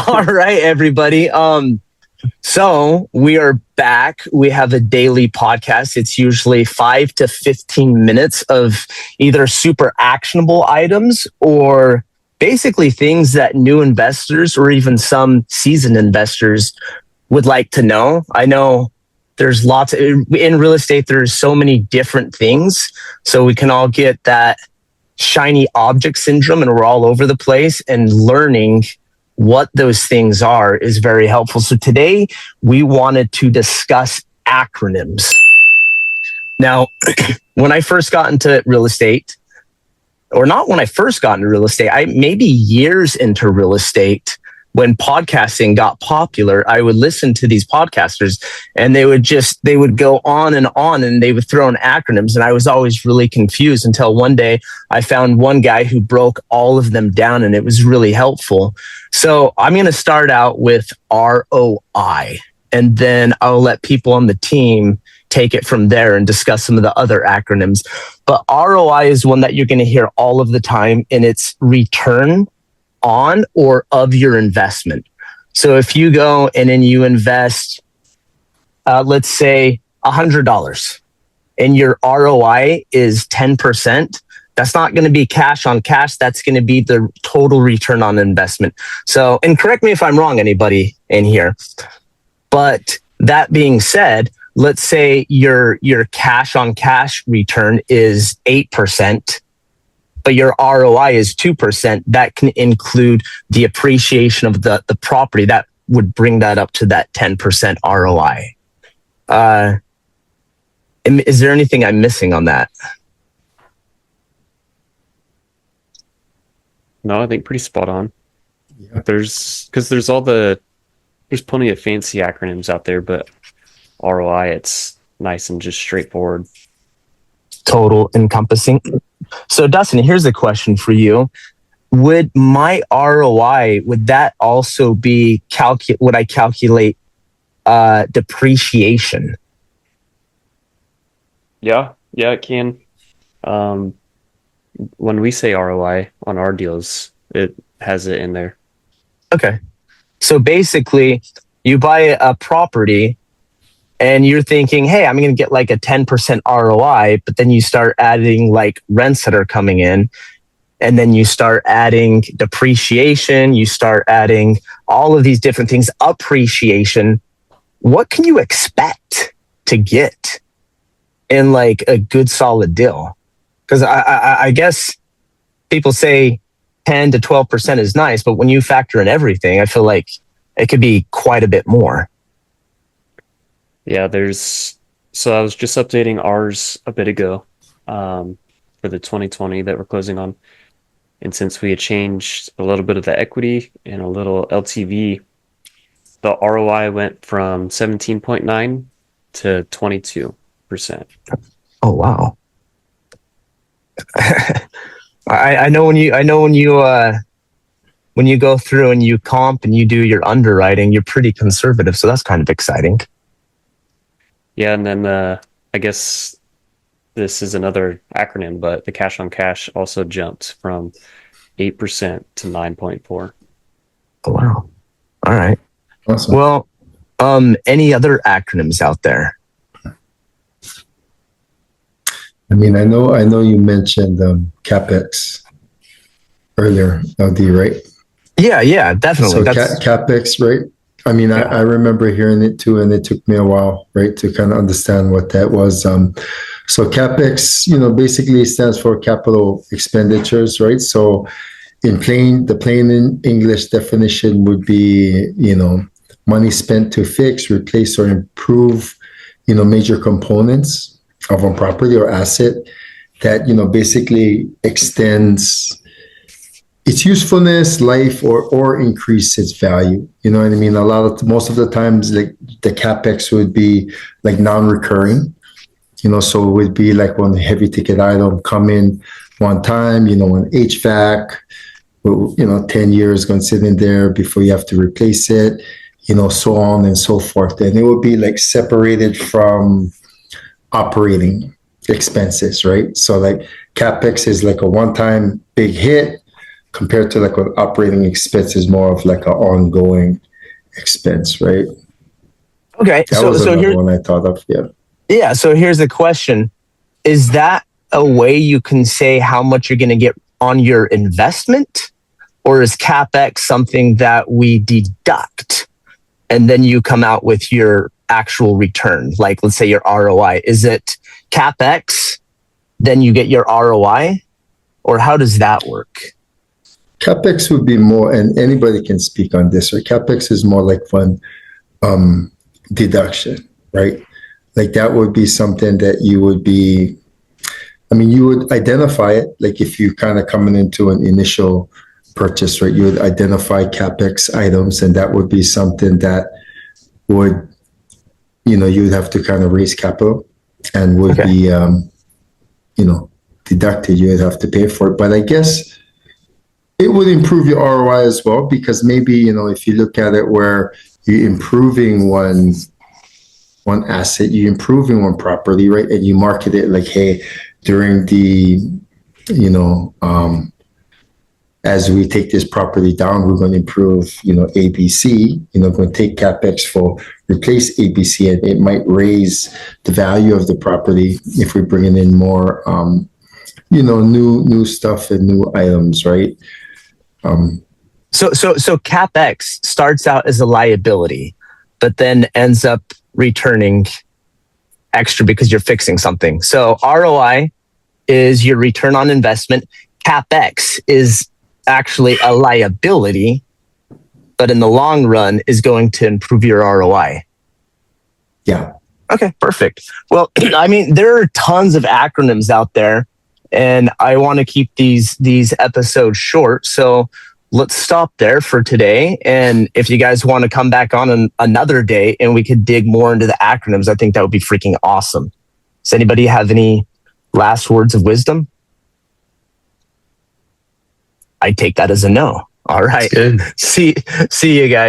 All right, everybody. So we are back. We have a daily podcast. It's usually 5 to 15 minutes of either super actionable items or basically things that new investors or even some seasoned investors would like to know. I know there's lots in real estate. There's so many different things. So we can all get that shiny object syndrome and we're all over the place, and learning what those things are is very helpful. So today we wanted to discuss acronyms. Now, when I first got into real estate, or not when I first got into real estate, I maybe years into real estate, when podcasting got popular, I would listen to these podcasters and they would go on and they would throw in acronyms. And I was always really confused until one day I found one guy who broke all of them down and it was really helpful. So I'm going to start out with ROI, and then I'll let people on the team take it from there and discuss some of the other acronyms. But ROI is one that you're going to hear all of the time, and it's return on or of your investment. So if you go and then you invest, let's say $100 and your ROI is 10%, that's not going to be cash on cash. That's going to be the total return on investment. So, and correct me if I'm wrong, anybody in here, but that being said, let's say your cash on cash return is 8%. But your ROI is 2%, that can include the appreciation of the property. That would bring that up to that 10% ROI. Is there anything I'm missing on that? No, I think pretty spot on. Yeah. There's plenty of fancy acronyms out there, but ROI, it's nice and just straightforward. Total encompassing. So Dustin, here's a question for you. Would my ROI, would that also be would I calculate depreciation? Yeah, it can. When we say ROI on our deals, it has it in there. Okay. So basically, you buy a property and you're thinking, hey, I'm going to get like a 10% ROI, but then you start adding like rents that are coming in, and then you start adding depreciation, you start adding all of these different things, appreciation. What can you expect to get in like a good solid deal? Because I guess people say 10 to 12% is nice, but when you factor in everything, I feel like it could be quite a bit more. Yeah, so I was just updating ours a bit ago for the 2020 that we're closing on. And since we had changed a little bit of the equity and a little LTV, the ROI went from 17.9 to 22%. Oh, wow. I know when you go through and you comp and you do your underwriting, you're pretty conservative. So that's kind of exciting. Yeah, and then I guess this is another acronym, but the cash on cash also jumped from 8% to 9.4. Oh, wow. All right. Awesome. Well, any other acronyms out there? I mean, I know you mentioned CapEx earlier, LD, right? Yeah, definitely. So CapEx, right? I mean, yeah. I remember hearing it too, and it took me a while, right, to kind of understand what that was. So CapEx, basically stands for capital expenditures, right? So the plain English definition would be, money spent to fix, replace, or improve, major components of a property or asset that, basically extends its usefulness, life, or increase its value. You know what I mean? Most of the times, like the CapEx would be like non-recurring, so it would be like one heavy ticket item come in one time, an HVAC, 10 years going to sit in there before you have to replace it, so on and so forth. And it would be like separated from operating expenses, right? So like CapEx is like a one-time big hit, compared to like an operating expense is more of like an ongoing expense, right? Okay. That So was so another here one I thought of. Yeah. yeah, so here's the question. Is that a way you can say how much you're going to get on your investment? Or is CapEx something that we deduct and then you come out with your actual return? Like, let's say your ROI. Is it CapEx, then you get your ROI? Or how does that work? CapEx would be more, and anybody can speak on this, right? CapEx is more like one deduction, right? Like that would be something that you would be, I mean, you would identify it. Like if you kind of coming into an initial purchase, right? You would identify CapEx items, and that would be something that would, you would have to kind of raise capital and would Okay. be, deducted. You would have to pay for it. But I guess it would improve your ROI as well, because maybe, if you look at it where you're improving one asset, you're improving one property, right? And you market it like, hey, during the, as we take this property down, we're going to improve, ABC, going to take CapEx for replace ABC, and it might raise the value of the property if we're bringing in more, new stuff and new items, right? So CapEx starts out as a liability, but then ends up returning extra because you're fixing something. So ROI is your return on investment. CapEx is actually a liability, but in the long run is going to improve your ROI. Yeah. Okay, perfect. Well, I mean, there are tons of acronyms out there, and I want to keep these episodes short. So let's stop there for today. And if you guys want to come back on another day and we could dig more into the acronyms, I think that would be freaking awesome. Does anybody have any last words of wisdom? I take that as a no. All right. Good. See you guys.